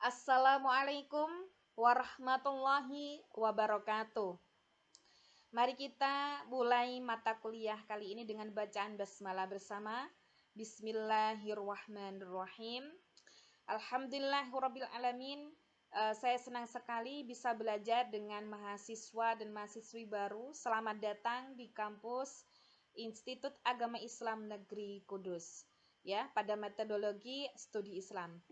Assalamualaikum warahmatullahi wabarakatuh. Mari kita mulai mata kuliah kali ini dengan bacaan basmalah bersama. Bismillahirrahmanirrahim. Alhamdulillahirabbil alamin. Saya senang sekali bisa belajar dengan mahasiswa dan mahasiswi baru. Selamat datang di kampus Institut Agama Islam Negeri Kudus, ya, pada metodologi studi Islam.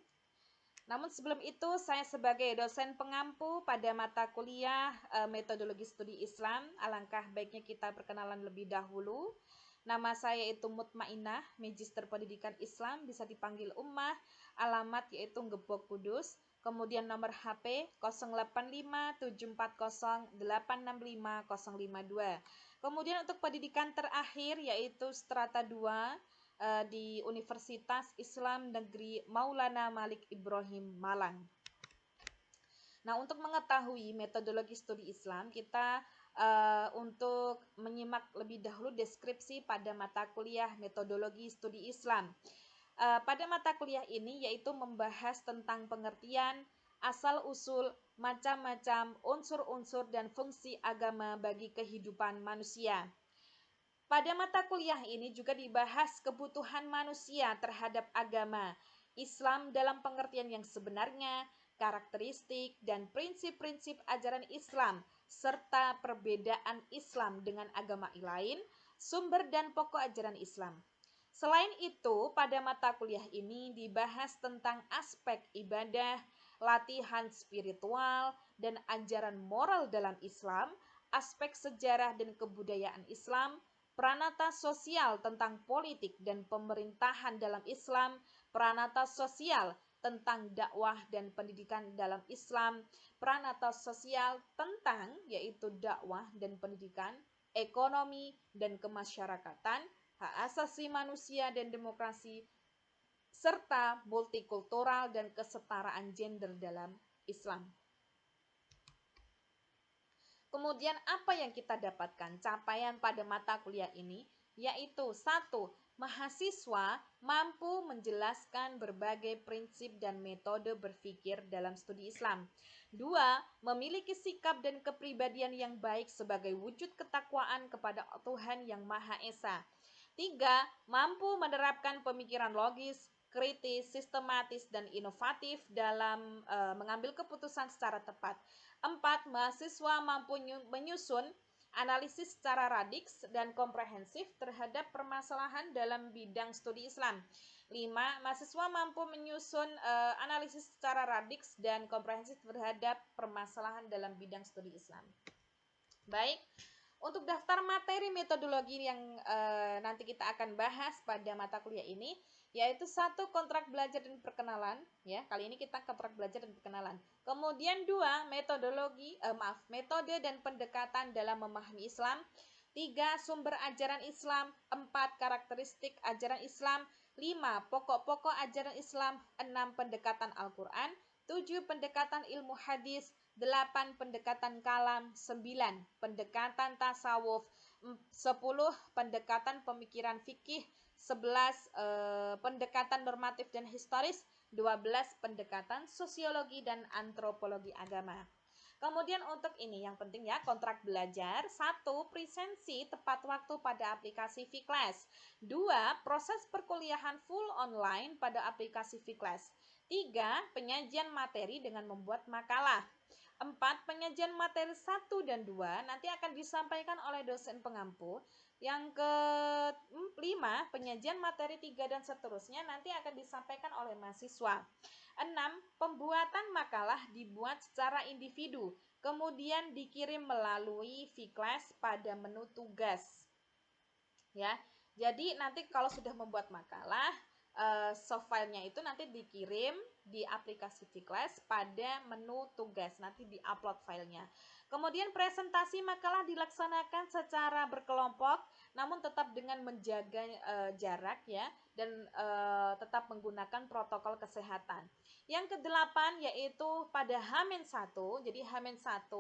Namun sebelum itu, saya sebagai dosen pengampu pada mata kuliah metodologi studi Islam, alangkah baiknya kita perkenalan lebih dahulu. Nama saya itu Mutmainah, Magister Pendidikan Islam, bisa dipanggil Ummah, alamat yaitu Gebok Kudus, kemudian nomor HP 085740865052. Kemudian untuk pendidikan terakhir yaitu strata 2 di Universitas Islam Negeri Maulana Malik Ibrahim Malang. Nah, untuk mengetahui metodologi studi Islam, kita untuk menyimak lebih dahulu deskripsi pada mata kuliah metodologi studi Islam. Pada mata kuliah ini yaitu membahas tentang pengertian, asal-usul, macam-macam unsur-unsur dan fungsi agama bagi kehidupan manusia. Pada mata kuliah ini juga dibahas kebutuhan manusia terhadap agama Islam dalam pengertian yang sebenarnya, karakteristik dan prinsip-prinsip ajaran Islam, serta perbedaan Islam dengan agama lain, sumber dan pokok ajaran Islam. Selain itu, pada mata kuliah ini dibahas tentang aspek ibadah, latihan spiritual, dan ajaran moral dalam Islam, aspek sejarah dan kebudayaan Islam, peranata sosial tentang politik dan pemerintahan dalam Islam, peranata sosial tentang dakwah dan pendidikan dalam Islam, peranata sosial tentang yaitu dakwah dan pendidikan, ekonomi dan kemasyarakatan, hak asasi manusia dan demokrasi, serta multikultural dan kesetaraan gender dalam Islam. Kemudian apa yang kita dapatkan capaian pada mata kuliah ini? Yaitu 1. Mahasiswa mampu menjelaskan berbagai prinsip dan metode berpikir dalam studi Islam. 2. Memiliki sikap dan kepribadian yang baik sebagai wujud ketakwaan kepada Tuhan Yang Maha Esa. 3. Mampu menerapkan pemikiran logis, kritis, sistematis, dan inovatif dalam mengambil keputusan secara tepat. 4. Mahasiswa mampu menyusun analisis secara radiks dan komprehensif terhadap permasalahan dalam bidang studi Islam. 5. Mahasiswa mampu menyusun analisis secara radiks dan komprehensif terhadap permasalahan dalam bidang studi Islam. Baik, untuk daftar materi metodologi yang nanti kita akan bahas pada mata kuliah ini, yaitu 1. Kontrak belajar dan perkenalan, ya. Kali ini kita kontrak belajar dan perkenalan. Kemudian 2. Metode dan pendekatan dalam memahami Islam. 3. Sumber ajaran Islam. 4. Karakteristik ajaran Islam. 5. Pokok-pokok ajaran Islam. 6. Pendekatan Al-Quran. 7. Pendekatan ilmu hadis. 8. Pendekatan kalam. 9. Pendekatan tasawuf. 10. Pendekatan pemikiran fikih. 11. Pendekatan normatif dan historis. 12. Pendekatan sosiologi dan antropologi agama. Kemudian untuk ini yang penting ya, kontrak belajar. 1. Presensi tepat waktu pada aplikasi Vclass. 2. Proses perkuliahan full online pada aplikasi Vclass. 3. Penyajian materi dengan membuat makalah. 4. Penyajian materi 1 dan 2 nanti akan disampaikan oleh dosen pengampu. Yang ke-5, penyajian materi 3 dan seterusnya nanti akan disampaikan oleh mahasiswa. 6. Pembuatan makalah dibuat secara individu, kemudian dikirim melalui Vclass pada menu tugas. Ya, jadi nanti kalau sudah membuat makalah, soft filenya itu nanti dikirim di aplikasi Vclass pada menu tugas, nanti di-upload filenya. Kemudian presentasi makalah dilaksanakan secara berkelompok, namun tetap dengan menjaga jarak ya, dan tetap menggunakan protokol kesehatan. Yang ke-8 yaitu pada H-1, jadi H-1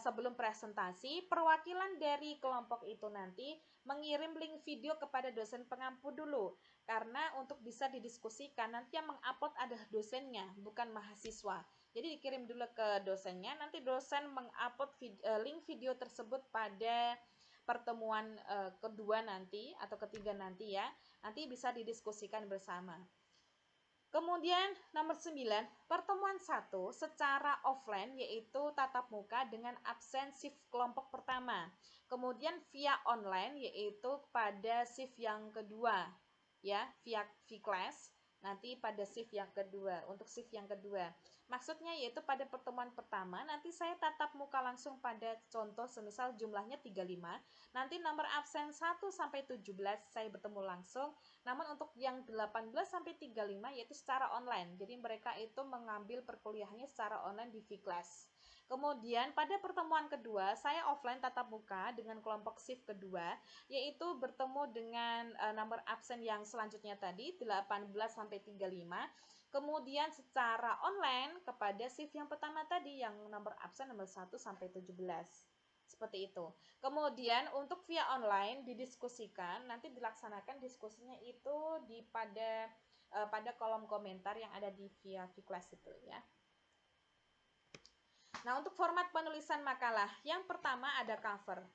sebelum presentasi, perwakilan dari kelompok itu nanti mengirim link video kepada dosen pengampu dulu. Karena untuk bisa didiskusikan, nanti yang mengupload adalah dosennya, bukan mahasiswa. Jadi dikirim dulu ke dosennya, nanti dosen mengupload link video tersebut pada pertemuan kedua nanti atau ketiga nanti ya. Nanti bisa didiskusikan bersama. Kemudian nomor 9, pertemuan 1 secara offline yaitu tatap muka dengan absen shift kelompok pertama. Kemudian via online yaitu pada shift yang kedua, ya, via V-class nanti pada shift yang kedua. Untuk shift yang kedua, maksudnya yaitu pada pertemuan pertama nanti saya tatap muka langsung pada contoh semisal jumlahnya 35, nanti nomor absen 1 sampai 17 saya bertemu langsung. Namun untuk yang 18 sampai 35 yaitu secara online. Jadi mereka itu mengambil perkuliahannya secara online di V-class. Kemudian pada pertemuan kedua saya offline tatap muka dengan kelompok shift kedua, yaitu bertemu dengan nomor absen yang selanjutnya tadi 18 sampai 35. Kemudian secara online kepada shift yang pertama tadi yang nomor absen nomor 1 sampai 17. Seperti itu. Kemudian untuk via online didiskusikan, nanti dilaksanakan diskusinya itu pada kolom komentar yang ada di via V-class itu ya. Nah, untuk format penulisan makalah, yang pertama ada cover.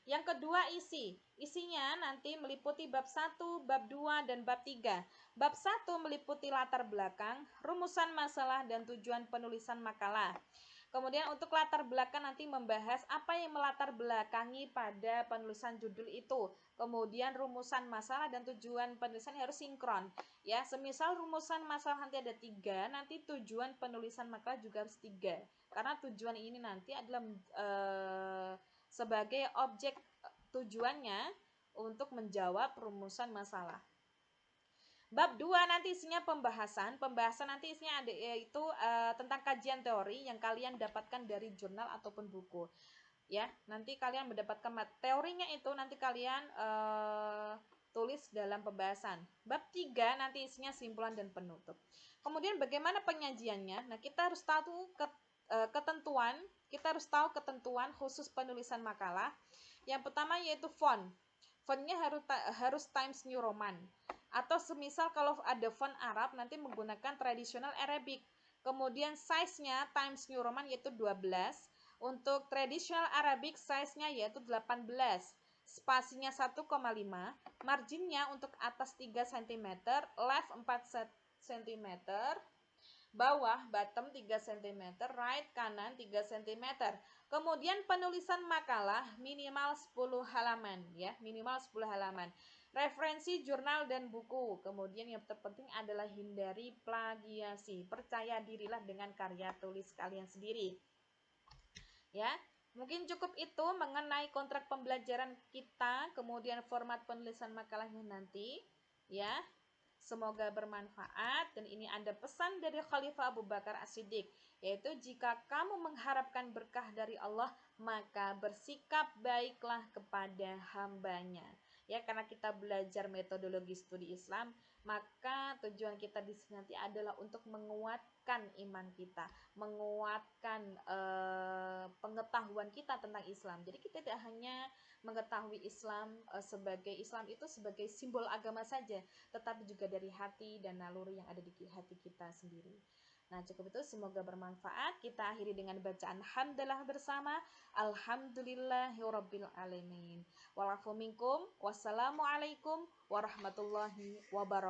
Yang kedua isi. Isinya nanti meliputi bab 1, bab 2, dan bab 3. Bab 1 meliputi latar belakang, rumusan masalah, dan tujuan penulisan makalah. Kemudian untuk latar belakang nanti membahas apa yang melatar belakangi pada penulisan judul itu. Kemudian rumusan masalah dan tujuan penulisan harus sinkron. Ya, semisal rumusan masalah nanti ada 3, nanti tujuan penulisan makalah juga harus 3. Karena tujuan ini nanti adalah sebagai objek tujuannya untuk menjawab rumusan masalah. Bab 2 nanti isinya pembahasan nanti isinya ada yaitu tentang kajian teori yang kalian dapatkan dari jurnal ataupun buku. Ya, nanti kalian mendapatkan teorinya itu nanti kalian tulis dalam pembahasan. Bab 3 nanti isinya simpulan dan penutup. Kemudian bagaimana penyajiannya? Nah, kita harus tahu ketentuan khusus penulisan makalah. Yang pertama yaitu font. Fontnya harus Times New Roman. Atau semisal kalau ada font Arab nanti menggunakan tradisional Arabic. Kemudian size-nya Times New Roman yaitu 12. Untuk tradisional Arabic size-nya yaitu 18. Spasinya 1,5. Marginnya untuk atas 3 cm, left 4 cm, bawah bottom 3 cm, right kanan 3 cm. Kemudian penulisan makalah minimal 10 halaman ya, minimal 10 halaman. Referensi jurnal dan buku. Kemudian yang terpenting adalah hindari plagiasi. Percaya dirilah dengan karya tulis kalian sendiri. Ya, mungkin cukup itu mengenai kontrak pembelajaran kita, kemudian format penulisan makalahnya nanti ya. Semoga bermanfaat dan ini ada pesan dari Khalifah Abu Bakar As-Siddiq, yaitu jika kamu mengharapkan berkah dari Allah maka bersikap baiklah kepada hambanya. Ya, karena kita belajar metodologi studi Islam, maka tujuan kita di sini nanti adalah untuk menguatkan iman kita, menguatkan pengetahuan kita tentang Islam. Jadi kita tidak hanya mengetahui Islam sebagai Islam itu sebagai simbol agama saja, tetapi juga dari hati dan naluri yang ada di hati kita sendiri. Nah, cukup itu, semoga bermanfaat. Kita akhiri dengan bacaan hamdalah bersama. Alhamdulillahirabbil alamin. Walafu minkum. Wassalamualaikum warahmatullahi wabarakatuh.